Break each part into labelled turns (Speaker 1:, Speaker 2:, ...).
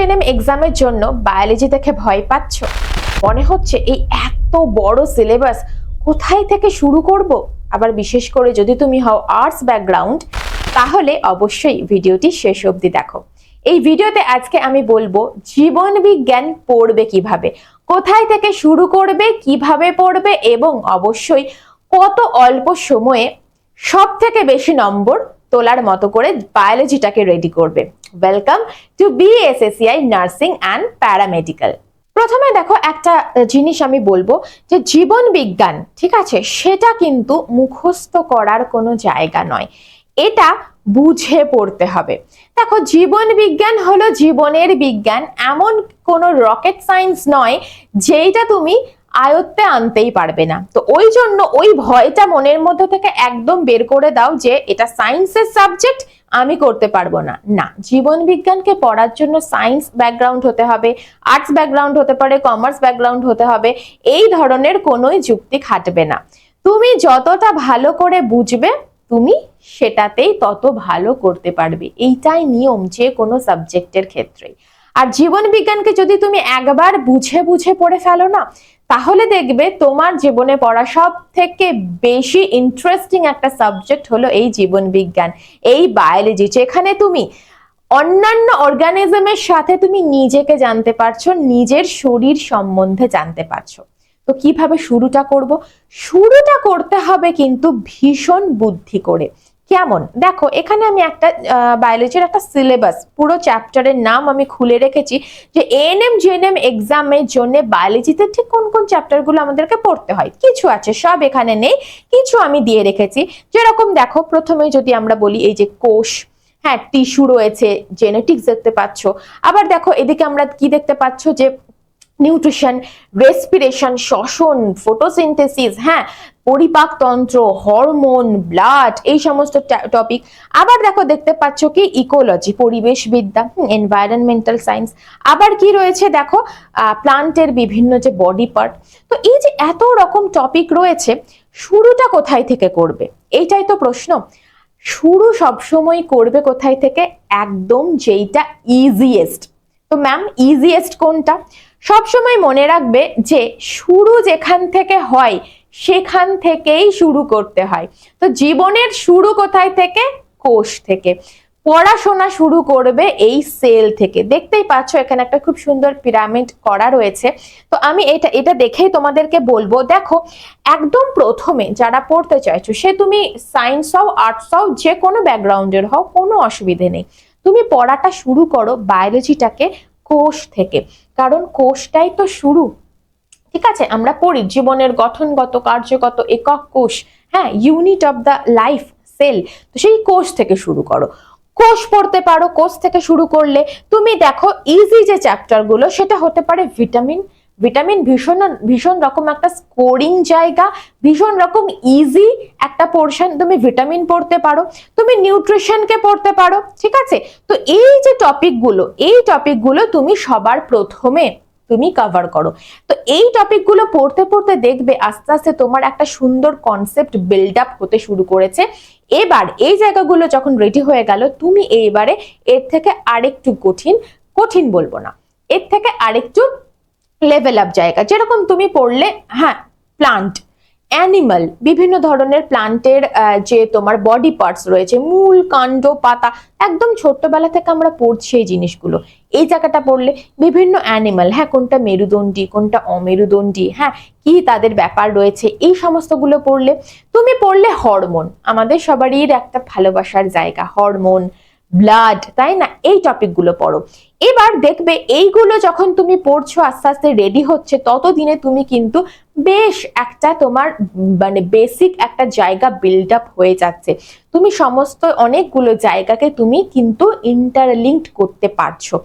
Speaker 1: GNM এক্সামের জন্য biology থেকে ভয় পাচ্ছ? মনে হচ্ছে এই এত বড় সিলেবাস কোথায় থেকে শুরু করব? আবার বিশেষ করে যদি তুমি হও আর্টস ব্যাকগ্রাউন্ড, তাহলে অবশ্যই ভিডিওটি শেষ অবধি দেখো। এই ভিডিওতে আজকে আমি বলবো জীবন বিজ্ঞান পড়বে কিভাবে, কোথায় থেকে শুরু করবে, কিভাবে পড়বে এবং অবশ্যই কত অল্প সময়ে সব থেকে বেশি নম্বর তোলার মতো করে বায়োলজিটাকে রেডি করবে। Welcome to BSSCI nursing and paramedical. প্রথমে দেখো, একটা জিনিস আমি বলবো যে জীবন বিজ্ঞান, ঠিক আছে, সেটা কিন্তু মুখস্থ করার কোনো জায়গা নয়, এটা বুঝে পড়তে হবে। দেখো, জীবন বিজ্ঞান হলো জীবনের বিজ্ঞান, এমন কোনো রকেট সায়েন্স নয় যেটা তুমি আয়ত্তে আনতেই পারবে না। তো ওই জন্য ওই ভয়টা মনের মধ্যে থেকে একদম বের করে দাও যে এটা সায়েন্সের সাবজেক্ট, আমি করতে পারবো না। না, জীবন বিজ্ঞানকে পড়ার জন্য সায়েন্স ব্যাকগ্রাউন্ড হতে হবে, আর্টস ব্যাকগ্রাউন্ড হতে পারে, কমার্স ব্যাকগ্রাউন্ড হতে হবে, এই ধরনের কোনোই যুক্তি খাটবে না। তুমি যতটা ভালো করে বুঝবে তুমি সেটাতেই তত ভালো করতে পারবে, এইটাই নিয়ম যে কোনো সাবজেক্টের ক্ষেত্রে। আর জীবন বিজ্ঞানকে যদি তুমি একবার বুঝে বুঝে পড়ে ফেলো না, তাহলে দেখবে তোমার জীবনে পড়া সব থেকে বেশি ইন্টারেস্টিং একটা সাবজেক্ট হলো এই জীবন বিজ্ঞান, এই বায়োলজি, যেখানে তুমি অন্যান্য অর্গানিজমের সাথে তুমি নিজেকে জানতে পারছো, নিজের শরীর সম্বন্ধে জানতে পারছো। তো কিভাবে শুরুটা করব? শুরুটা করতে হবে কিন্তু ভীষণ বুদ্ধি করে। কেমন? দেখো, এখানে আমি একটা বায়োলজির একটা সিলেবাস, পুরো চ্যাপ্টারের নাম আমি খুলে রেখেছি যে এএনএম জিএনএম এক্সামের জন্য বায়োলজিতে ঠিক কোন কোন চ্যাপ্টারগুলো আমাদেরকে পড়তে হয়। কিছু আছে, সব এখানে নেই, কিছু আমি দিয়ে রেখেছি। যেরকম দেখো, প্রথমে যদি আমরা বলি এই যে কোষ, হ্যাঁ, টিস্যু রয়েছে, জেনেটিক্স দেখতে পাচ্ছ। আবার দেখো এদিকে আমরা কি দেখতে পাচ্ছ যে নিউট্রিশন, রেসপিরেশন, শ্বসন, ফটোসিনথেসিস, হ্যাঁ, পরিপাকতন্ত্র, হরমোন, ব্লাড, এই সমস্ত টপিক। আবার দেখো দেখতে পাচ্ছ কি ইকোলজি, পরিবেশ বিদ্যা, এনভায়রনমেন্টাল সায়েন্স। আবার কি রয়েছে দেখো, প্লান্টের বিভিন্ন যে বডি পার্ট। তো এই যে এত রকম টপিক রয়েছে, শুরুটা কোথায় থেকে করবে? এইটাই তো প্রশ্ন। শুরু সবসময় করবে কোথায় থেকে? একদম যেইটা ইজিয়েস্ট। তো ম্যাম, ইজিয়েস্ট কোনটা? সবসময় মনে রাখবে যে শুরু যেখান থেকে হয় সেখান থেকেই শুরু করতে হয়। তো জীবনের শুরু কোথায় থেকে? কোষ থেকে। পড়াশোনা শুরু করবে এই সেল থেকে। দেখতেই পাচ্ছ এখানে একটা খুব সুন্দর পিরামিড করা রয়েছে। তো আমি এটা দেখেই তোমাদেরকে বলবো, দেখো একদম প্রথমে যারা পড়তে চাইছো, সে তুমি সায়েন্স হও, আর্টস হও, যে কোনো ব্যাকগ্রাউন্ডের হও, কোনো অসুবিধে নেই, তুমি পড়াটা শুরু করো বায়োলজিটাকে কোষ থেকে, কারণ কোষটাই তো শুরু। ঠিক আছে, আমরা পড়ি জীবনের গঠনগত কার্যগত একক কোষ, হ্যাঁ, unit of the life, cell. তো সেই কোষ থেকে শুরু করো, কোষ পড়তে পারো। কোষ থেকে শুরু করলে তুমি দেখো ইজি যে চ্যাপ্টার গুলো, সেটা হতে পারে ভিটামিন। ভিটামিন ভীষণ ভীষণ রকম একটা স্কোরিং জায়গা, ভীষণ রকম ইজি একটা পোর্শন, তুমি ভিটামিন পড়তে পারো, তুমি নিউট্রিশনকে পড়তে পারো। ঠিক আছে, তো এই যে টপিকগুলো তুমি সবার প্রথমে তুমি কভার করো। তো এই টপিকগুলো পড়তে পড়তে দেখবে আস্তে আস্তে তোমার একটা সুন্দর কনসেপ্ট বিল্ড আপ হতে শুরু করেছে। এবার এই জায়গাগুলো যখন রেডি হয়ে গেল, তুমি এইবারে এর থেকে আরেকটু কঠিন বলবো না, এর থেকে আরেকটু লেভেল আপ জায়গা, যেরকম তুমি পড়লে, হ্যাঁ, প্লান্ট, অ্যানিমাল, বিভিন্ন ধরনের প্লান্টের যে তোমার বডি পার্টস রয়েছে, মূল, কাণ্ড, পাতা, একদম ছোট্টবেলা থেকে আমরা পড়ছি এই জিনিসগুলো। এই জায়গাটা পড়লে বিভিন্ন অ্যানিমাল, হ্যাঁ, কোনটা মেরুদণ্ডী, কোনটা অমেরুদণ্ডী, হ্যাঁ, কি তাদের ব্যাপার রয়েছে, এই সমস্তগুলো পড়লে। তুমি পড়লে হরমোন, আমাদের সবারই একটা ভালোবাসার জায়গা, হরমোন, ব্লাড, তাই না? এই টপিকগুলো পড়ো। এবার দেখবে এইগুলো যখন তুমি পড়ছো, আস্তে আস্তে রেডি হচ্ছে, ততদিনে তুমি কিন্তু বেশ একটা তোমার মানে বেসিক একটা জায়গা বিল্ড আপ হয়ে যাচ্ছে। তুমি সমস্ত অনেকগুলো জায়গাকে তুমি কিন্তু ইন্টারলিঙ্কড করতে পারছো।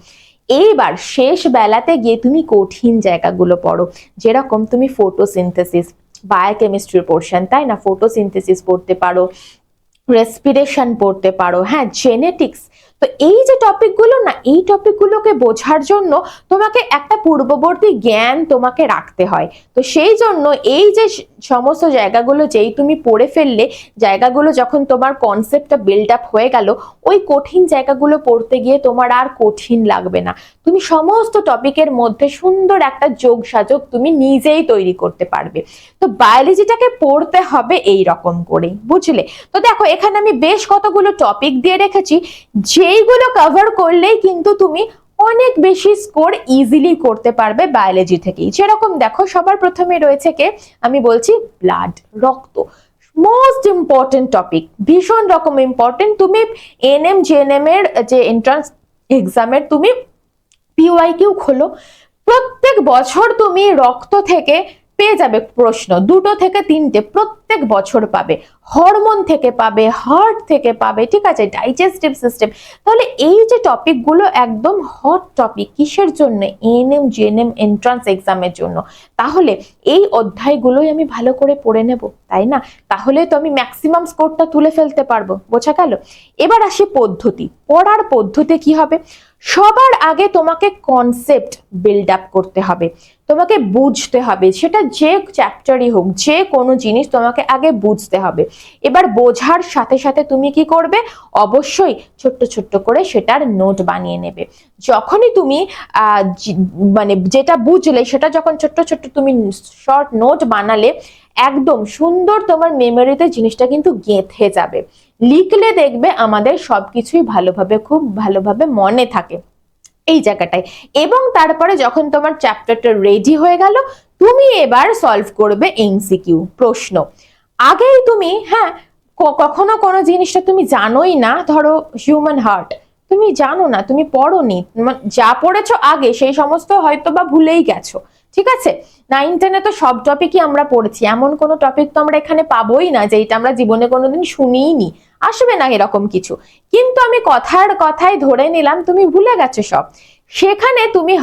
Speaker 1: এইবার শেষ বেলাতে গিয়ে তুমি কঠিন জায়গাগুলো পড়ো, যেরকম তুমি ফটোসিনথেসিস, বায়োকেমিস্ট্রির পোর্শন, তাই না? ফটোসিনথেসিস পড়তে পারো, রেসপিরেশন পড়তে পারো, হ্যাঁ, জেনেটিক্স। তো এই যে টপিকগুলো না, এই টপিকগুলোকে বোঝার জন্য তোমাকে একটা পূর্ববর্তী জ্ঞান তোমাকে রাখতে হয়। তো সেই জন্য এই যে সমস্ত জায়গাগুলো যেই তুমি পড়ে ফেললে, জায়গাগুলো যখন তোমার কনসেপ্টটা বিল্ড আপ হয়ে গেল, ওই কঠিন জায়গাগুলো পড়তে গিয়ে তোমার আর কঠিন লাগবে না। তুমি সমস্ত টপিকের মধ্যে সুন্দর একটা যোগ সাযোগ তুমি নিজেই তৈরি করতে পারবে। তো বায়োলজিটাকে পড়তে হবে এই রকম করে, বুঝলে? তো দেখো এখানে আমি বেশ কতগুলো টপিক দিয়ে রেখেছি, যেইগুলো কভার করলেই কিন্তু তুমি অনেক বেশি স্কোর ইজিলি করতে পারবে বায়োলজি থেকেই। যেরকম দেখো সবার প্রথমে রয়েছে কে, আমি বলছি ব্লাড, রক্ত। মোস্ট ইম্পর্টেন্ট টপিক, ভীষণ রকম ইম্পর্টেন্ট। তুমি এনএম জেএনএম এর যে এন্ট্রান্স এক্সামের তুমি পিওয়াইকিউ খোলো, প্রত্যেক বছর তুমি রক্ত থেকে পেয়ে যাবে প্রশ্ন, 2 থেকে 3টে প্রত্যেক বছর পাবে। হরমোন থেকে পাবে, হার্ট থেকে পাবে, ঠিক আছে, ডাইজেস্টিভ সিস্টেম। তাহলে এই যে টপিকগুলো একদম হট টপিক, কিসের জন্য? এএনএম জেএনএম এন্ট্রান্স এক্সামের জন্য। তাহলে এই অধ্যায়গুলোই আমি ভালো করে পড়ে নেব, তাই না? তাহলে তো আমি ম্যাক্সিমাম স্কোরটা তুলে ফেলতে পারবো, বোঝা গেল? এবার আসি পদ্ধতি, পড়ার পদ্ধতি কি হবে? সবার আগে তোমাকে কনসেপ্ট বিল্ড আপ করতে হবে, তোমাকে বুঝতে হবে, সেটা যে চ্যাপ্টারই হোক, যে কোনো জিনিস তোমাকে আগে বুঝতে হবে। এবার বোঝার সাথে সাথে তুমি কি করবে? অবশ্যই ছোট্ট ছোট্ট করে সেটার নোট বানিয়ে নেবে। যখনই তুমি মানে যেটা বুঝলে সেটা যখন ছোট্ট ছোট্ট তুমি শর্ট নোট বানালে, একদম সুন্দর তোমার মেমোরিতে জিনিসটা কিন্তু গেঁথে যাবে। লিখলে দেখবে আমাদের সবকিছুই ভালোভাবে, খুব ভালোভাবে মনে থাকে এই জায়গাটায়। এবং তারপরে যখন তোমার চ্যাপ্টারটা রেডি হয়ে গেল, তুমি এবার সলভ করবে এমসিকিউ প্রশ্ন। আগেই তুমি কখনো কোনো জিনিসটা তুমি জানোই না, ধরো হিউম্যান হার্ট তুমি জানো না, তুমি পড়োনি, যা পড়েছো আগে সেই সমস্ত হয়তো বা ভুলেই গেছো, ঠিক আছে? 9-10 তো সব টপিকই আমরা পড়েছি, এমন কোনো টপিক তো আমরা এখানে পাবোই না যেটা আমরা জীবনে কোনোদিন শুনিই নি, আসবে না এরকম কিছু। কিন্তু আমি কথায় ধরে নিলাম তুমি ভুলে গেছো সব। সেখানে তুমি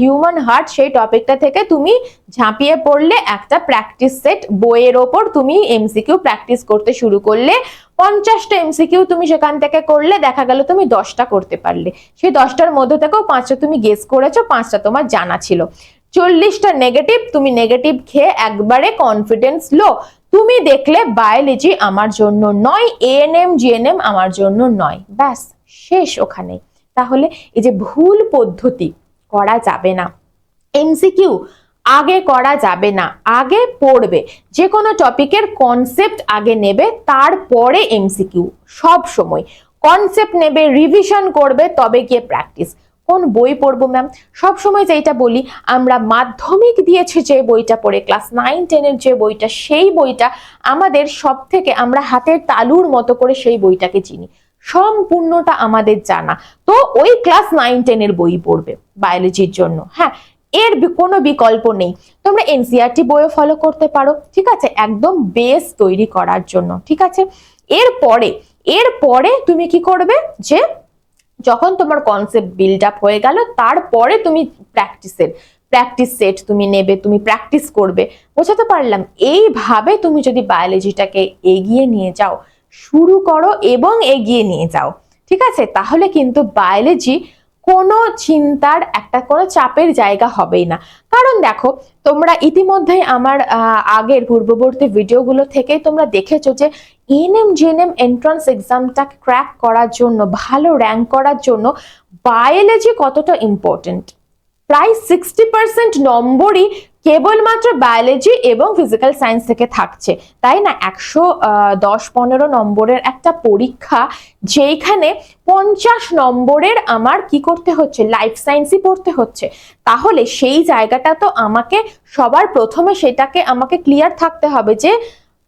Speaker 1: হিউম্যান হার্ট সেই টপিকটা থেকে তুমি ঝাঁপিয়ে পড়লে, একটা প্র্যাকটিস সেট বইয়ের ওপর তুমি এমসিকিউ প্র্যাকটিস করতে শুরু করলে, 50টা এমসিকিউ তুমি সেখান থেকে করলে, দেখা গেল তুমি 10টা করতে পারলে। সেই 10টার মধ্যে থেকেও 5টা তুমি গেস করেছো, 5টা তোমার জানা ছিল। 40টা নেগেটিভ, তুমি নেগেটিভ খেয়ে একবারে কনফিডেন্স লো, তুমি দেখলে বায়োলজি আমার জন্য নয়, এএনএম জিএনএম আমার জন্য নয়, ব্যাস শেষ ওখানে। তাহলে এই যে ভুল পদ্ধতি করা যাবে না, এমসিকিউ আগে করা যাবে না, আগে পড়বে, যে কোনো টপিকের কনসেপ্ট আগে নেবে, তারপরে এমসিকিউ। সব সময় কনসেপ্ট নেবে, রিভিশন করবে, তবে গিয়ে প্র্যাকটিস। কোন বই পড়বো ম্যাম? সব সময় যেটা বলি, আমরা মাধ্যমিক দিয়েছি যে বইটা পড়ে, ক্লাস 9-10 যে বইটা, সেই বইটা আমাদের সব থেকে, আমরা হাতের তালুর মতো করে সেই বইটাকে চিনি, সম্পূর্ণটা আমাদের জানা। তো ওই ক্লাস 9-10 বই পড়বে বায়োলজির জন্য, এর কোনো বিকল্প নেই। তোমরা এনসিইআরটি বইও ফলো করতে পারো, ঠিক আছে, একদম বেস তৈরি করার জন্য, ঠিক আছে? এরপরে তুমি কি করবে, যে যখন তোমার কনসেপ্ট বিল্ড আপ হয়ে গেল, তারপরে তুমি প্র্যাকটিস সেট তুমি নেবে, তুমি প্র্যাকটিস করবে। বোঝাতে পারলাম? এইভাবে তুমি যদি বায়োলজিটাকে এগিয়ে নিয়ে যাও, শুরু করো এবং এগিয়ে নিয়ে যাও, ঠিক আছে, তাহলে কিন্তু বায়োলজি কোনো চিন্তার, কোনো চাপের জায়গা হবেই না। কারণ দেখো, তোমরা ইতিমধ্যেই আমার আগের পূর্ববর্তী ভিডিওগুলো থেকে তোমরা দেখেছো যে এএনএম জিএনএম এন্ট্রান্স এক্সামটা ক্র্যাক করার জন্য, ভালো র্যাঙ্ক করার জন্য বায়োলজি কতটা ইম্পর্টেন্ট। প্রায় 60% নম্বরই কেবলমাত্র বায়োলজি এবং ফিজিক্যাল সায়েন্স থেকে থাকছে, তাই না? 110-15 নম্বরের একটা পরীক্ষা, যেখানে 50 নম্বরের আমার কি করতে হচ্ছে, লাইফ সায়েন্সই পড়তে হচ্ছে। তাহলে সেই জায়গাটা তো আমাকে সবার প্রথমে সেটাকে আমাকে ক্লিয়ার থাকতে হবে যে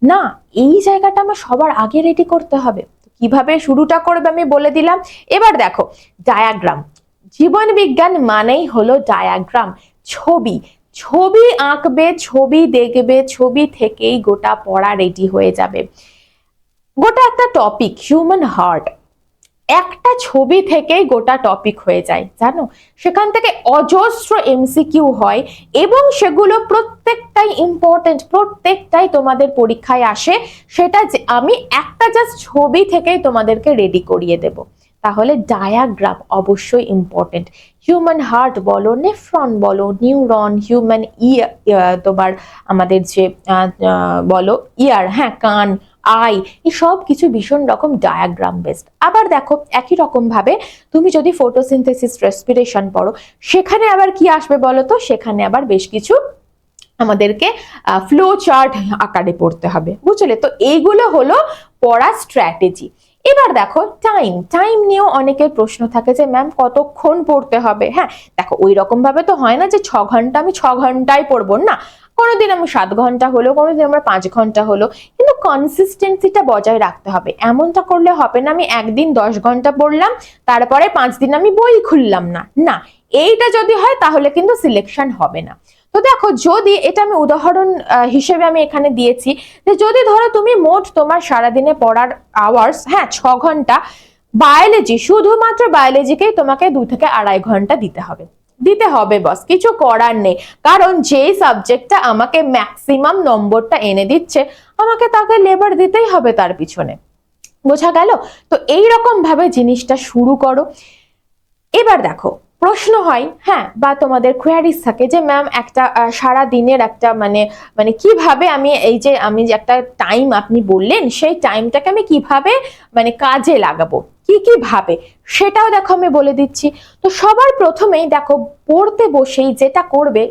Speaker 1: না, এই জায়গাটা আমার সবার আগে রেডি করতে হবে। কিভাবে শুরুটা করবে আমি বলে দিলাম। এবার দেখো ডায়াগ্রাম, জীবন বিজ্ঞান মানেই হলো ডায়াগ্রাম, ছবি আঁকবে, ছবি দেখবে, ছবি থেকেই গোটা পড়া রেডি হয়ে যাবে। গোটা একটা টপিক হিউম্যান হার্ট, একটা ছবি থেকেই গোটা টপিক হয়ে যায়, জানো? সেখান থেকে অজস্র এমসিকিউ হয় এবং সেগুলো প্রত্যেকটাই ইম্পর্টেন্ট, প্রত্যেকটাই তোমাদের পরীক্ষায় আসে। সেটা আমি একটা জাস্ট ছবি থেকেই তোমাদেরকে রেডি করিয়ে দেব, তাহলে ডায়াগ্রাম অবশ্যই ইম্পর্টেন্ট। হিউম্যান হার্ট বলো, নেফ্রন বলো, নিউরন, হিউম্যান তোমার আমাদের যে বলো ইয়ার, হ্যাঁ কান, আই, এই সব কিছু ভীষণ রকম ডায়াগ্রাম বেসড। আবার দেখো একই রকম ভাবে তুমি যদি ফটোসিনথেসিস রেসপিরেশন পড়ো, সেখানে আবার কি আসবে বলো তো, সেখানে আবার বেশ কিছু আমাদেরকে ফ্লো চার্ট আকারে পড়তে হবে, বুঝলে? তো এইগুলো হলো পড়ার স্ট্র্যাটেজি। এবার দেখো টাইম নিয়েও অনেকের প্রশ্ন থাকে যে ম্যাম কতক্ষণ পড়তে হবে। হ্যাঁ দেখো ওই রকম ভাবে তো হয় না যে 6 ঘন্টা আমি 6 ঘন্টায় পড়বো, না, কোনোদিন আমি 7 ঘন্টা হলো, কোনোদিন আমার 5 ঘন্টা হলো, কিন্তু কনসিস্টেন্সিটা বজায় রাখতে হবে। এমনটা করলে হবে না আমি একদিন 10 ঘন্টা পড়লাম, তারপরে 5 দিন আমি বই খুললাম না, না, এইটা যদি হয় তাহলে কিন্তু সিলেকশন হবে না। তো দেখো যদি এটা আমি উদাহরণ হিসেবে আমি এখানে দিয়েছি যে যদি ধরো তুমি মোট তোমার সারাদিনে পড়ার আওয়ার্স, হ্যাঁ 6 ঘন্টা, বায়োলজি, শুধুমাত্র বায়োলজিকেই তোমাকে 2 থেকে 2.5 ঘন্টা দিতে হবে বস, কিছু করার নেই। কারণ যেই সাবজেক্টটা আমাকে ম্যাক্সিমাম নম্বরটা এনে দিচ্ছে, আমাকে তাকে লেবার দিতেই হবে তার পিছনে, বোঝা গেল? তো এইরকম ভাবে জিনিসটা শুরু করো। এবার দেখো প্রশ্ন হয়, হ্যাঁ, বা তোমাদের কোয়ারিজ থাকে যে ম্যাম একটা সারা দিনের একটা মানে কিভাবে আমি এই যে আমি যে একটা টাইম আপনি বললেন, সেই টাইমটাকে আমি কিভাবে মানে কাজে লাগাবো, কি ভাবে, সেটাও দেখো আমি বলে দিচ্ছি। তো সবার প্রথমেই দেখো পড়তে বসেই যেটা করবে,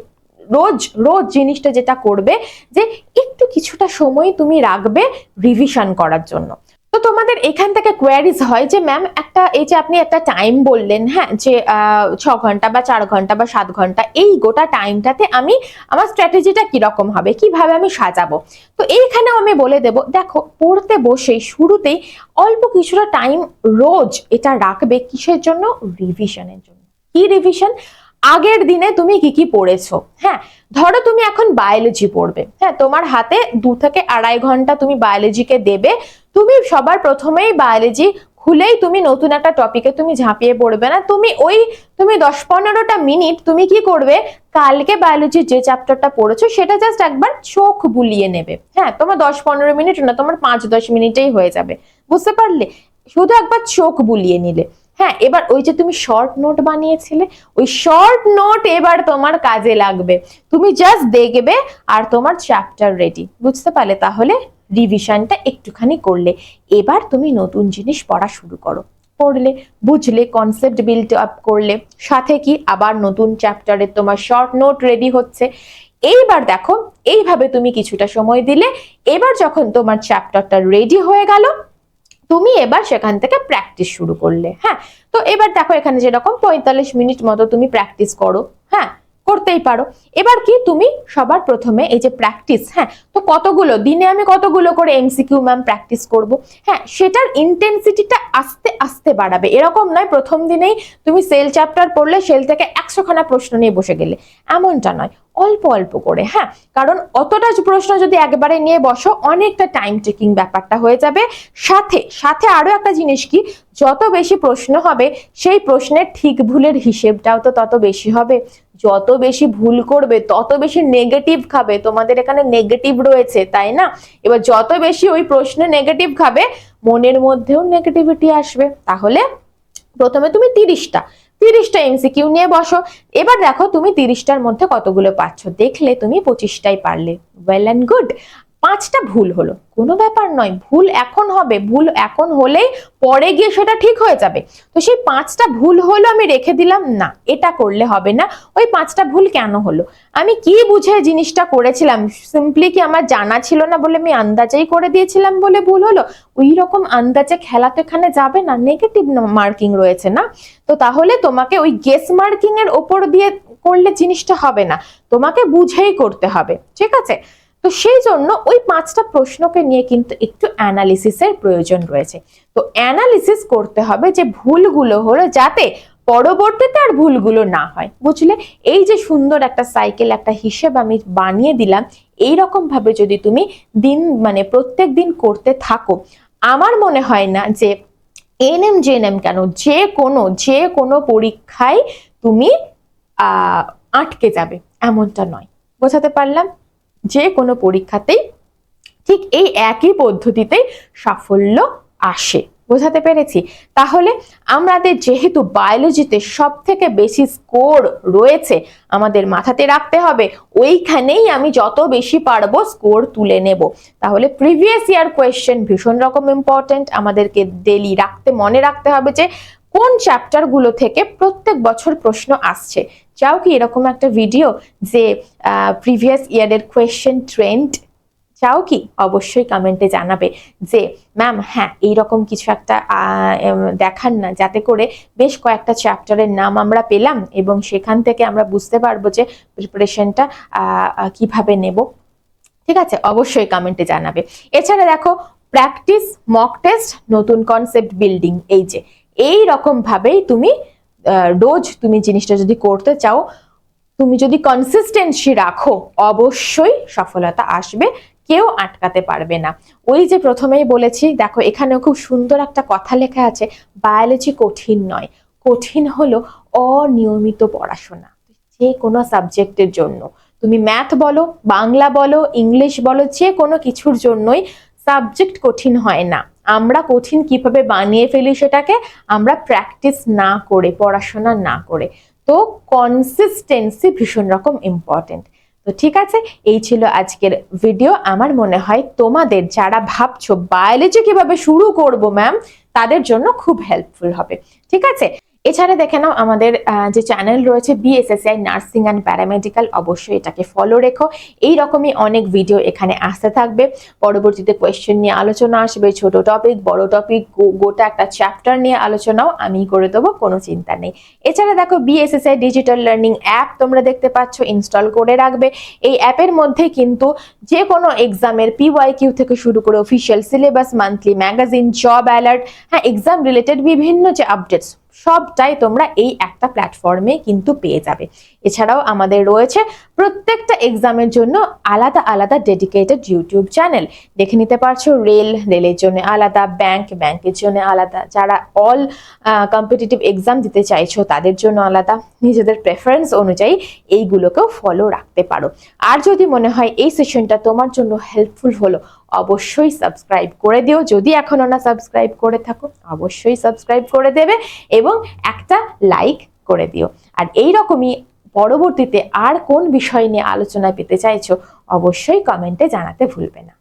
Speaker 1: রোজ জিনিসটা যেটা করবে যে একটু কিছুটা সময় তুমি রাখবে রিভিশন করার জন্য। তো তোমাদের এখান থেকে কোয়ারিজ হয় যে ম্যাম একটা এই যে আপনি একটা টাইম বললেন, হ্যাঁ যে 6 ঘন্টা বা 4 ঘন্টা বা 7 ঘন্টা, এই গোটা টাইমটাতে আমি আমার স্ট্র্যাটেজিটা কিরকম হবে, কিভাবে আমি সাজাবো। তো এইখানেও আমি বলে দেব, দেখো পড়তে বসে শুরুতেই অল্প কিছুটা টাইম রোজ এটা রাখবে, কিসের জন্য? রিভিশনের জন্য। কি রিভিশন? আগের দিনে তুমি কি পড়েছো। হ্যাঁ ধরো তুমি এখন বায়োলজি পড়বে, হ্যাঁ তোমার হাতে 2 থেকে 2.5 ঘন্টা তুমি বায়োলজিকে দেবে। তুমি সবার প্রথমেই বায়োলজি খুলেই তুমি নতুন একটা টপিকে তুমি ঝাঁপিয়ে পড়বে না, তুমি 10-15টা মিনিট তুমি কি করবে, কালকে বায়োলজির যে চ্যাপ্টারটা পড়েছো সেটা জাস্ট একবার চোখ বুলিয়ে নেবে। হ্যাঁ তোমার 10-15 মিনিট না, তোমার 5-10 মিনিটেই হয়ে যাবে, বুঝতে পারলে? শুধু একবার চোখ বুলিয়ে নিলে। হ্যাঁ এবার ওই যে তুমি শর্ট নোট বানিয়েছিলে, ওই শর্ট নোট এবার তোমার কাজে লাগবে, তুমি জাস্ট দেখবে আর তোমার চ্যাপ্টার রেডি, বুঝতে পারলে? তাহলে রিভিশনটা একটুখানি করলে, এবার তুমি নতুন জিনিস পড়া শুরু করো, পড়লে, বুঝলে, কনসেপ্ট বিল্ড আপ করলে, সাথে কি আবার নতুন চ্যাপ্টারে তোমার শর্ট নোট রেডি হচ্ছে। এইবার দেখো এইভাবে তুমি কিছুটা সময় দিলে, এবার যখন তোমার চ্যাপ্টারটা রেডি হয়ে গেল, তুমি এবার সেখান থেকে প্র্যাকটিস শুরু করলে। হ্যাঁ তো এবার দেখো এখানে যেরকম 45 মিনিট মতো তুমি প্র্যাকটিস করো, হ্যাঁ করতেই পারো। এবার কি তুমি সবার প্রথমে এই যে প্র্যাকটিস, হ্যাঁ তো কতগুলো দিনে আমি কতগুলো করে এমসিকিউ ম্যাম প্র্যাকটিস করব, হ্যাঁ সেটার ইন্টেন্সিটিটা আস্তে আস্তে বাড়াবে। এরকম নয় প্রথম দিনেই তুমি সেল চ্যাপ্টার পড়লে সেল থেকে 100 খানা প্রশ্ন নিয়ে বসে গেলে, এমনটা নয়, অল্প অল্প করে। হ্যাঁ কারণ অতটা প্রশ্ন যদি একবারে নিয়ে বসো, অনেকটা টাইম টেকিং ব্যাপারটা হয়ে যাবে। সাথে আরো একটা জিনিস কি, যত বেশি প্রশ্ন হবে সেই প্রশ্নের ঠিক ভুলের হিসেবটাও তো তত বেশি হবে। যত বেশি ভুল করবে তত বেশি নেগেটিভ খাবে, তোমাদের এখানে নেগেটিভ রয়েছে তাই না? এবার যত বেশি ওই প্রশ্নে নেগেটিভ খাবে, মনের মধ্যেও নেগেটিভিটি আসবে। তাহলে প্রথমে তুমি 30টা এমসিকিউ নিয়ে বসো। এবার দেখো তুমি 30টার মধ্যে কতগুলো পাচ্ছ, দেখলে তুমি 25টাই পারলে, ওয়েল অ্যান্ড গুড। 5টা ভুল হলো, কোনো ব্যাপার নয়, ভুল এখন হবে, ভুল এখন হলেই পরে গিয়ে সেটা ঠিক হয়ে যাবে। তো সেই 5টা ভুল হলো আমি রেখে দিলাম না, এটা করলে হবে না। ওই 5টা ভুল কেন হলো, আমি কি বুঝে জিনিসটা করেছিলাম, সিম্পলি কি আমার জানা ছিল না বলে আমি আন্দাজেই করে দিয়েছিলাম বলে ভুল হলো? ওই রকম আন্দাজে খেলা তো এখানে যাবে না, নেগেটিভ মার্কিং রয়েছে না। তো তাহলে তোমাকে ওই গেস মার্কিং এর ওপর দিয়ে করলে জিনিসটা হবে না, তোমাকে বুঝেই করতে হবে, ঠিক আছে? তো সেই জন্য ওই 5টা প্রশ্নকে নিয়ে কিন্তু একটু অ্যানালিসিসের প্রয়োজন রয়েছে। তো অ্যানালিসিস করতে হবে যে ভুলগুলো হলো যাতে পরবর্তীতে আর ভুলগুলো না হয়, বুঝলে? এই যে সুন্দর একটা সাইকেল, একটা হিসেব আমি বানিয়ে দিলাম, এই রকম ভাবে যদি তুমি প্রত্যেক দিন করতে থাকো, আমার মনে হয় না যে এনএম জেএনএম কেন, যে কোনো পরীক্ষায় তুমি আটকে যাবে, এমনটা নয়। বোঝাতে পারলাম? যে কোনো পরীক্ষাতেই ঠিক এই একই পদ্ধতিতেই সাফল্য আসে। বোঝাতে পেরেছি? তাহলে আমাদের যেহেতু বায়োলজিতে সব থেকে বেশি স্কোর রয়েছে, আমাদের মাথাতে রাখতে হবে ওইখানেই আমি যত বেশি পারবো স্কোর তুলে নেব। তাহলে প্রিভিয়াস ইয়ার কোয়েশ্চেন ভীষণ রকম ইম্পর্টেন্ট, আমাদেরকে ডেলি মনে রাখতে হবে যে কোন চ্যাপ্টার গুলো থেকে প্রত্যেক বছর প্রশ্ন আসছে। চাও কি এরকম একটা ভিডিও যে প্রিভিয়াস ইয়ারের কোয়েশ্চেন ট্রেন্ড? চাও কি? অবশ্যই কমেন্টে জানাবে যে ম্যাম হ্যাঁ এইরকম কিছু একটা দেখান না, যাতে করে বেশ কয়েকটা চ্যাপ্টারের নাম আমরা পেলাম এবং সেখান থেকে আমরা বুঝতে পারবো যে প্রিপারেশনটা কিভাবে নেব। ঠিক আছে, অবশ্যই কমেন্টে জানাবে। এছাড়া দেখো প্র্যাকটিস, মক টেস্ট, নতুন কনসেপ্ট বিল্ডিং, এই রকম ভাবেই তুমি রোজ তুমি জিনিসটা যদি করতে চাও, তুমি যদি কনসিস্টেন্সি রাখো, অবশ্যই সফলতা আসবে, কেউ আটকাতে পারবে না। ওই যে প্রথমেই বলেছি, দেখো এখানেও খুব সুন্দর একটা কথা লেখা আছে, বায়োলজি কঠিন নয়, কঠিন হলো অনিয়মিত পড়াশোনা। যে কোনো সাবজেক্টের জন্য, তুমি ম্যাথ বলো, বাংলা বলো, ইংলিশ বলো, যে কোনো কিছুর জন্যই সাবজেক্ট কঠিন হয় না। আমরা কঠিন কিভাবে বানিয়ে ফেলি সেটাকে, আমরা প্র্যাকটিস না করে, পড়াশোনা না করে। তো কনসিস্টেন্সি ভীষণ রকম ইম্পর্টেন্ট। তো ঠিক আছে, এই ছিল আজকের ভিডিও। আমার মনে হয় তোমাদের যারা ভাবছো বায়োলজি কিভাবে শুরু করব ম্যাম, তাদের জন্য খুব হেল্পফুল হবে। ঠিক আছে, এছাড়া দেখে নাও আমাদের যে চ্যানেল রয়েছে BSSCI নার্সিং অ্যান্ড প্যারামেডিক্যাল, অবশ্যই এটাকে ফলো রেখো। এই রকমই অনেক ভিডিও এখানে আসতে থাকবে। পরবর্তীতে কোয়েশ্চেন নিয়ে আলোচনা আসবে, ছোট টপিক, বড় টপিক, গোটা একটা চ্যাপ্টার নিয়ে আলোচনাও আমি করে দেবো, কোনো চিন্তা নেই। এছাড়া দেখো BSSCI ডিজিটাল লার্নিং অ্যাপ তোমরা দেখতে পাচ্ছ, ইনস্টল করে রাখবে। এই অ্যাপের মধ্যে কিন্তু যে কোনো এক্সামের PYQ থেকে শুরু করে official syllabus, monthly magazine, job alert, হ্যাঁ এক্সাম রিলেটেড বিভিন্ন যে আপডেটস, সবটাই তোমরা এই একটা প্ল্যাটফর্মে কিন্তু পেয়ে যাবে। এছাড়াও আমাদের রয়েছে প্রত্যেকটা এক্সামের জন্য আলাদা আলাদা ডেডিকেটেড ইউটিউব চ্যানেল, দেখে নিতে পারছো। রেলের জন্য আলাদা, ব্যাংকের জন্য আলাদা, যারা অল কম্পিটিটিভ এক্সাম দিতে চাইছো তাদের জন্য আলাদা, নিজেদের প্রেফারেন্স অনুযায়ী এইগুলোকেও ফলো রাখতে পারো। আর যদি মনে হয় এই সেশনটা তোমার জন্য হেল্পফুল হলো, অবশ্যই সাবস্ক্রাইব করে দিও। যদি এখনো না সাবস্ক্রাইব করে থাকো, অবশ্যই সাবস্ক্রাইব করে দেবে এবং একটা লাইক করে দিও। আর এই রকমই পরবর্তীতে আর কোন বিষয় নিয়ে আলোচনা পেতে চাইছো, অবশ্যই কমেন্টে জানাতে ভুলবে না।